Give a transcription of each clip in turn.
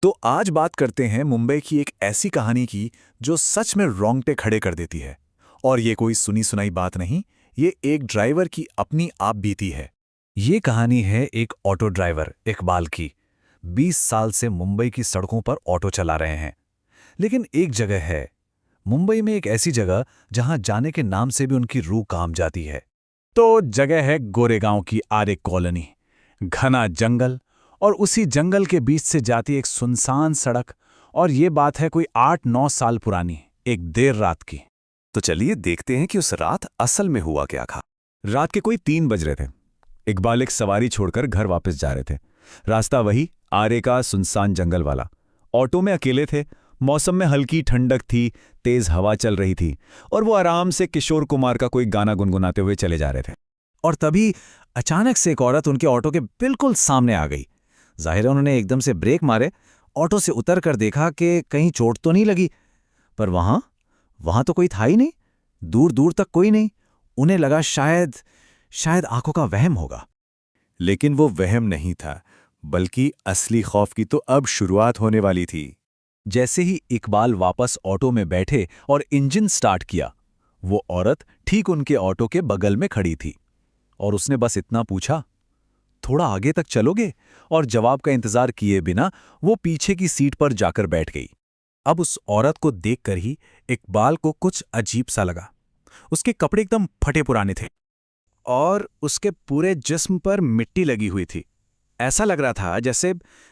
तो आज बात करते हैं मुंबई की एक ऐसी कहानी की जो सच में रोंगटे खड़े कर देती है। और ये कोई सुनी सुनाई बात नहीं, ये एक ड्राइवर की अपनी आप बीती है। ये कहानी है एक ऑटो ड्राइवर इकबाल की। 20 साल से मुंबई की सड़कों पर ऑटो चला रहे हैं। लेकिन एक जगह है, मुंबई में एक ऐसी जगह जहां जाने के नाम से भी उनकी रूह कांप जाती है। तो जगह है गोरेगांव की आरे कॉलोनी। घना जंगल और उसी जंगल के बीच से जाती एक सुनसान सड़क। और ये बात है कोई 8-9 साल पुरानी, एक देर रात की। तो चलिए देखते हैं कि उस रात असल में हुआ क्या था। रात के कोई 3 बज रहे थे। इकबाल एक सवारी छोड़कर घर वापस जा रहे थे। रास्ता वही आरे का सुनसान जंगल वाला। ऑटो में अकेले थे। मौसम में हल्की ठंडक थी, तेज हवा चल रही थी और वो आराम से किशोर कुमार का कोई गाना गुनगुनाते हुए चले जा रहे थे। और तभी अचानक से एक औरत उनके ऑटो के बिल्कुल सामने आ गई। जाहिर है उन्होंने एकदम से ब्रेक मारे, ऑटो से उतर कर देखा कि कहीं चोट तो नहीं लगी। पर वहां तो कोई था ही नहीं, दूर दूर तक कोई नहीं। उन्हें लगा शायद आंखों का वहम होगा। लेकिन वो वहम नहीं था, बल्कि असली खौफ की तो अब शुरुआत होने वाली थी। जैसे ही इकबाल वापस ऑटो में बैठे और इंजन स्टार्ट किया, वो औरत ठीक उनके ऑटो के बगल में खड़ी थी। और उसने बस इतना पूछा, थोड़ा आगे तक चलोगे? और जवाब का इंतजार किए बिना वो पीछे की सीट पर जाकर बैठ गई। अब उस औरत को देखकर ही इकबाल को कुछ अजीब सा लगा। उसके कपड़े एकदम फटे पुराने थे और उसके पूरे जिस्म पर मिट्टी लगी हुई थी। ऐसा लग रहा था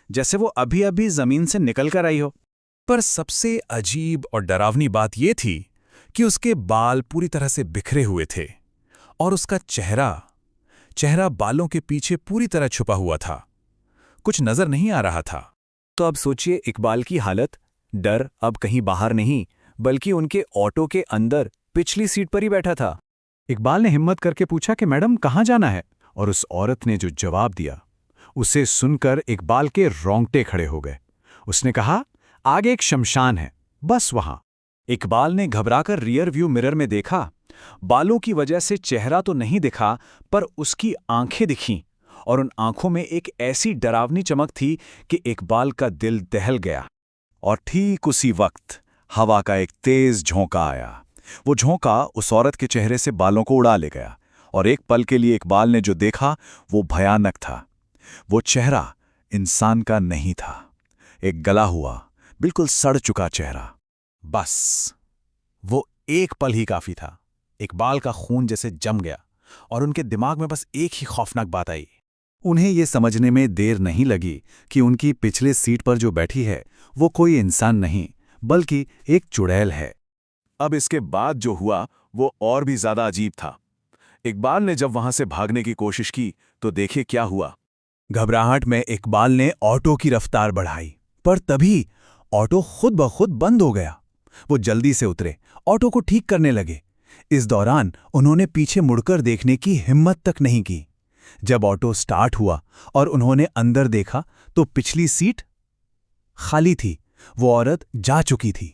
जैसे वो अभी अभी जमीन से निकल कर आई हो। पर सबसे अजीब और डरावनी बात यह थी कि उसके बाल पूरी तरह से बिखरे हुए थे और उसका चेहरा बालों के पीछे पूरी तरह छुपा हुआ था। कुछ नजर नहीं आ रहा था। तो अब सोचिए इकबाल की हालत। डर अब कहीं बाहर नहीं, बल्कि उनके ऑटो के अंदर पिछली सीट पर ही बैठा था। इकबाल ने हिम्मत करके पूछा कि मैडम कहाँ जाना है? और उस औरत ने जो जवाब दिया, उसे सुनकर इकबाल के रोंगटे खड़े हो गए। उसने कहा, आगे एक शमशान है, बस वहां। इकबाल ने घबराकर रियर व्यू मिरर में देखा। बालों की वजह से चेहरा तो नहीं दिखा, पर उसकी आंखें दिखीं और उन आंखों में एक ऐसी डरावनी चमक थी कि इकबाल का दिल दहल गया। और ठीक उसी वक्त हवा का एक तेज झोंका आया। वो झोंका उस औरत के चेहरे से बालों को उड़ा ले गया और एक पल के लिए इकबाल ने जो देखा वो भयानक था। वो चेहरा इंसान का नहीं था, एक गला हुआ, बिल्कुल सड़ चुका चेहरा। बस वो एक पल ही काफी था। इकबाल का खून जैसे जम गया और उनके दिमाग में बस एक ही खौफनाक बात आई। उन्हें ये समझने में देर नहीं लगी कि उनकी पिछले सीट पर जो बैठी है वो कोई इंसान नहीं, बल्कि एक चुड़ैल है। अब इसके बाद जो हुआ वो और भी ज्यादा अजीब था। इकबाल ने जब वहां से भागने की कोशिश की तो देखिए क्या हुआ। घबराहट में इकबाल ने ऑटो की रफ्तार बढ़ाई, पर तभी ऑटो खुद ब खुद बंद हो गया। वो जल्दी से उतरे, ऑटो को ठीक करने लगे। इस दौरान उन्होंने पीछे मुड़कर देखने की हिम्मत तक नहीं की। जब ऑटो स्टार्ट हुआ और उन्होंने अंदर देखा तो पिछली सीट खाली थी। वो औरत जा चुकी थी।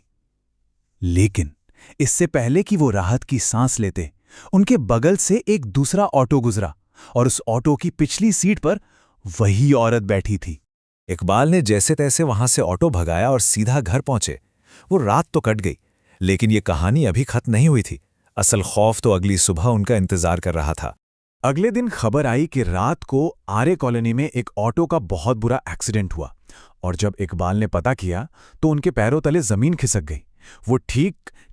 लेकिन इससे पहले कि वो राहत की सांस लेते, उनके बगल से एक दूसरा ऑटो गुजरा और उस ऑटो की पिछली सीट पर वही औरत बैठी थी। इकबाल ने जैसे तैसे वहां से ऑटो भगाया और सीधा घर पहुंचे। वो रात तो कट गई, लेकिन ये कहानी अभी खत्म नहीं हुई थी। असल खौफ तो अगली सुबह उनका इंतजार कर रहा था। अगले दिन खबर आई कि रात को आरे कॉलोनी में एक ऑटो का बहुत बुरा एक्सीडेंट हुआ। और जब इकबाल ने पता किया तो उनके पैरों तले जमीन खिसक गई। वो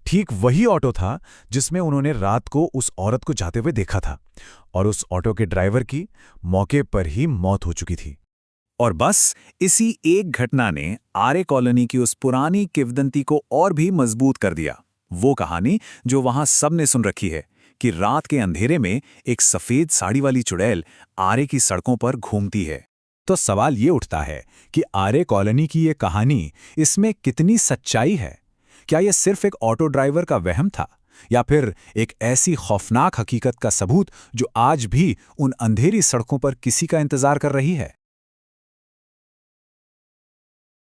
ठीक वही ऑटो था जिसमें उन्होंने रात को उस औरत को जाते हुए देखा था। और उस ऑटो के ड्राइवर की मौके पर ही मौत हो चुकी थी। और बस इसी एक घटना ने आरे कॉलोनी की उस पुरानी किंवदंती को और भी मजबूत कर दिया। वो कहानी जो वहां सबने सुन रखी है कि रात के अंधेरे में एक सफेद साड़ी वाली चुड़ैल आरे की सड़कों पर घूमती है। तो सवाल ये उठता है कि आरे कॉलोनी की ये कहानी, इसमें कितनी सच्चाई है? क्या यह सिर्फ एक ऑटो ड्राइवर का वहम था, या फिर एक ऐसी खौफनाक हकीकत का सबूत जो आज भी उन अंधेरी सड़कों पर किसी का इंतजार कर रही है?